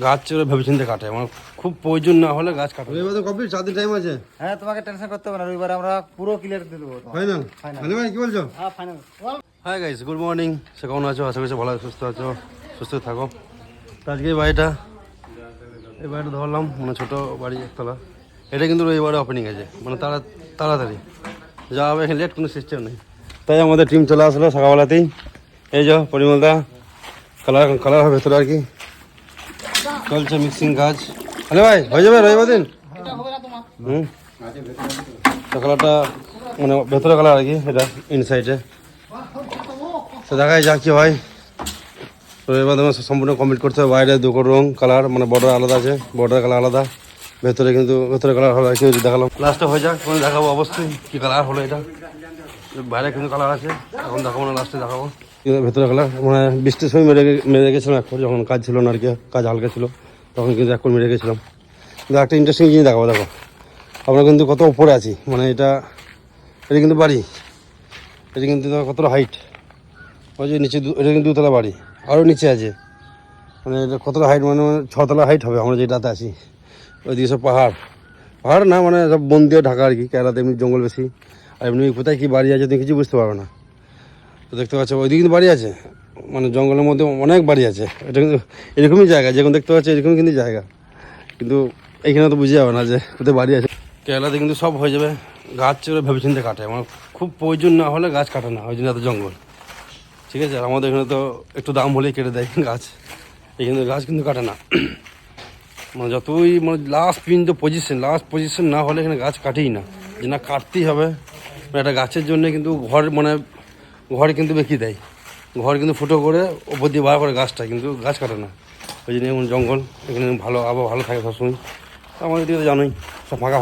গাছ ভেবেচিন্তে কাটে, আমার খুব প্রয়োজন না হলে গাছ কাটে। রবিবার তো কমপ্লিট, 4 দিন টাইম আছে। হ্যাঁ, তোমাকে টেনশন করতে হবে না, রবিবার আমরা পুরো ক্লিয়ার দিয়ে দেবো। ফাইনাল ভাই, কি বলছো? হ্যাঁ, final. Hi guys, good morning. সে কেমন আছো? আশা করছি ভালো সুস্থ আছো, সুস্থ থাকো। তো আজকে এই বাড়িটা ধরলাম, মানে ছোটো বাড়ি একতলা। এটা কিন্তু রবিবারে ওপেনিং আছে, মানে তাড়াতাড়ি যাওয়া হবে, লেট কোনো সিস্টেম নেই। তাই আমাদের টিম চলে আসলো সকালবেলাতেই। এই যে পরিমলদা কালার হবে ভেতরে আর কি চলছে মিক্সিং কাজ। হ্যালো ভাই, হয়ে যাবে রবিবার দিন? তো কালারটা মানে ভেতরে কালার আর কি, এটা ইনসাইডে। তো দেখাই যাক কি হয়। রবিবার দিন সম্পূর্ণ কমপ্লিট করতে হবে। বাইরে দুটো রং কালার, মানে বর্ডার আলাদা আছে, বর্ডার কালার আলাদা, ভেতরে কিন্তু ভেতরে কালার হলো আর কি। দেখালাম লাস্টে হয়ে যাক, মানে দেখাবো অবশ্যই কী কালার হলো। এটা বাইরে কিন্তু কালার আছে, এখন দেখাবো না, লাস্টে দেখাবো ভেতরে কালার। মানে বৃষ্টির সময় মেরে রেখেছিলাম এখন, যখন কাজ ছিল না আর কি, কাজ হালকা ছিল, তখন কিন্তু এখন মেরে রেখেছিলাম। কিন্তু একটা ইন্টারেস্টিং জিনিস দেখাবো। দেখো আমরা কিন্তু কত উপরে আছি, মানে এটা কিন্তু বাড়ি, এটা কিন্তু কতটা হাইট, ওই যে নিচে এটা কিন্তু 2তলা বাড়ি, আরও নিচে আছে, মানে এটা কতটা হাইট, মানে 6তলা হাইট হবে আমরা যেটাতে আছি। ওইদিকে সব পাহাড় না, মানে সব বন দিয়ে ঢাকা আর কি। কেরালাতে এমনি জঙ্গল বেশি, আর এমনি কোথায় কী বাড়ি আছে তুমি কিছু বুঝতে পারবে না। তো দেখতে পাচ্ছ ওইদিকে কিন্তু বাড়ি আছে, মানে জঙ্গলের মধ্যে অনেক বাড়ি আছে। এটা কিন্তু এরকমই জায়গা, যেরকম দেখতে পাচ্ছি এরকমই কিন্তু জায়গা, কিন্তু এইখানে তো বুঝে যাবে না যে কোথায় বাড়ি আছে। কেরালাতে কিন্তু সব হয়ে যাবে, গাছ ভেবেচিন্তে কাটে, আমার খুব প্রয়োজন না হলে গাছ কাটে না, ওই জন্য এত জঙ্গল। ঠিক আছে, আর আমাদের এখানে তো একটু দাম হলেই কেটে দেয় গাছ, এখানে গাছ কিন্তু কাটে না। মানে যতই মানে লাস্ট পজিশন না হলে এখানে গাছ কাটেই না, যে না কাটতেই হবে। একটা গাছের জন্য কিন্তু ঘর কিন্তু বেঁকে দেয়, ঘর কিন্তু ফুটো করে ওপর দিয়ে বার করে গাছটা, কিন্তু গাছ কাটে না। ওই জন্য এমন জঙ্গল এখানে ভালো, আবহাওয়া ভালো থাকে সবসময়। আমাদের দিকে তো জানোই সব ফাঁকা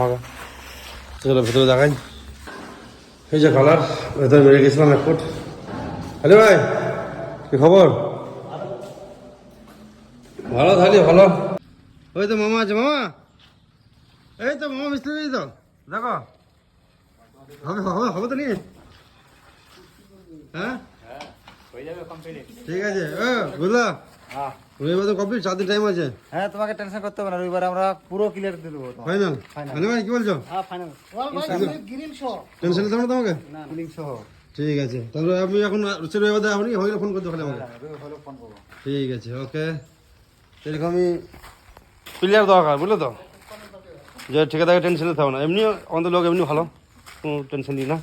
চলো ভেতরে দেখাই। এই যে কালার ভেতরে বেড়ে গেছিলাম 1 ফুট। হ্যালো ভাই, কি খবর? ভালো থাকলে ভালো। ওই তো মামা আছে, মামা এই তো মামা মিস্ত্রি তো দেখো, হবে তো নিয়ে। হ্যাঁ ঠিক আছে, বুঝলা রবিবার তো কমপ্লিট, 4 দিন টাইম আছে। হ্যাঁ, তোমাকে টেনশন করতে হবে না, রবিবার আমরা পুরো ক্লিয়ার দিয়ে দেবো। ফাইনাল ভাই, কি বলছো? হ্যাঁ, ফাইনাল। টেনশন নিতে হবে না তোমাকে? না, গ্রিল সহ। ঠিক আছে, তাহলে আমি এখন রবিবার দেওয়া হয়নি, হয়ে গেলে ফোন করতে পারলে আমাকে। ফোন করবো। ঠিক আছে, ওকে। এরকমই ক্লিয়ার দরকার, বুঝলে তো, যে ঠিকাদারকে টেনশন নিতে হবে না। এমনি আমাদের লোক এমনি ভালো, কোনো টেনশন দিই না।